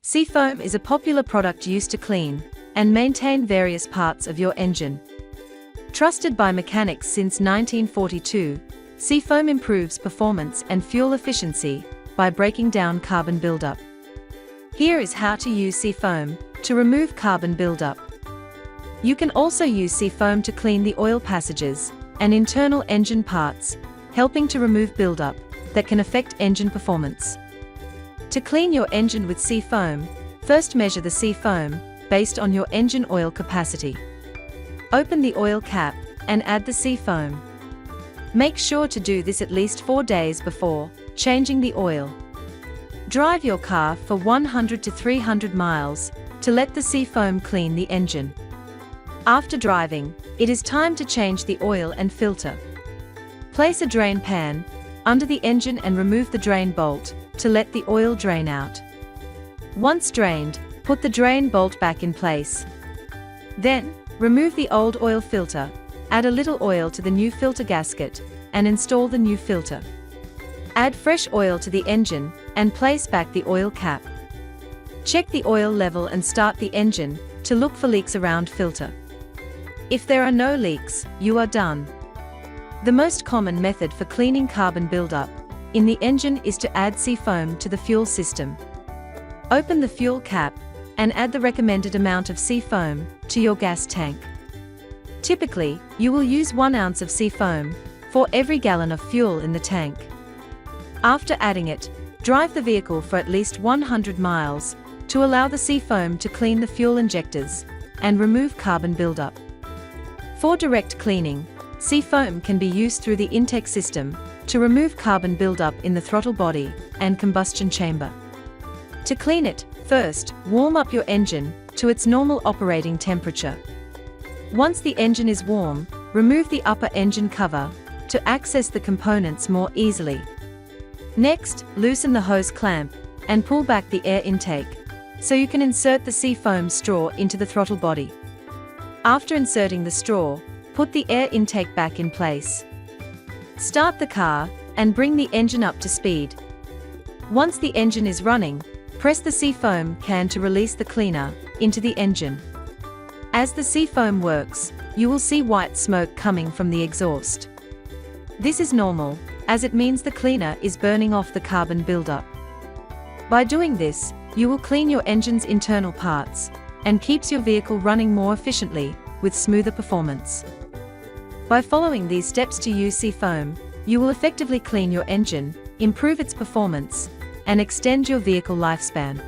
Seafoam is a popular product used to clean and maintain various parts of your engine. Trusted by mechanics since 1942, Seafoam improves performance and fuel efficiency by breaking down carbon buildup. Here is how to use Seafoam to remove carbon buildup. You can also use Seafoam to clean the oil passages and internal engine parts, helping to remove buildup that can affect engine performance. To clean your engine with Seafoam, first measure the Seafoam based on your engine oil capacity. Open the oil cap and add the Seafoam. Make sure to do this at least 4 days before changing the oil. Drive your car for 100 to 300 miles to let the Seafoam clean the engine. After driving, it is time to change the oil and filter. Place a drain pan under the engine and remove the drain bolt to let the oil drain out. Once drained, put the drain bolt back in place. Then, remove the old oil filter, add a little oil to the new filter gasket, and install the new filter. Add fresh oil to the engine, and place back the oil cap. Check the oil level and start the engine to look for leaks around filter. If there are no leaks, you are done. The most common method for cleaning carbon buildup in the engine is to add Seafoam to the fuel system. Open the fuel cap and add the recommended amount of Seafoam to your gas tank. Typically, you will use 1 ounce of Seafoam for every gallon of fuel in the tank. After adding it, drive the vehicle for at least 100 miles to allow the Seafoam to clean the fuel injectors and remove carbon buildup. For direct cleaning, Seafoam can be used through the intake system to remove carbon buildup in the throttle body and combustion chamber. To clean it, first, warm up your engine to its normal operating temperature. Once the engine is warm, remove the upper engine cover to access the components more easily. Next, loosen the hose clamp and pull back the air intake so you can insert the Seafoam straw into the throttle body. After inserting the straw, put the air intake back in place. Start the car and bring the engine up to speed. Once the engine is running, press the Seafoam can to release the cleaner into the engine. As the Seafoam works, you will see white smoke coming from the exhaust. This is normal, as it means the cleaner is burning off the carbon buildup. By doing this, you will clean your engine's internal parts and keeps your vehicle running more efficiently with smoother performance. By following these steps to use Seafoam, you will effectively clean your engine, improve its performance, and extend your vehicle lifespan.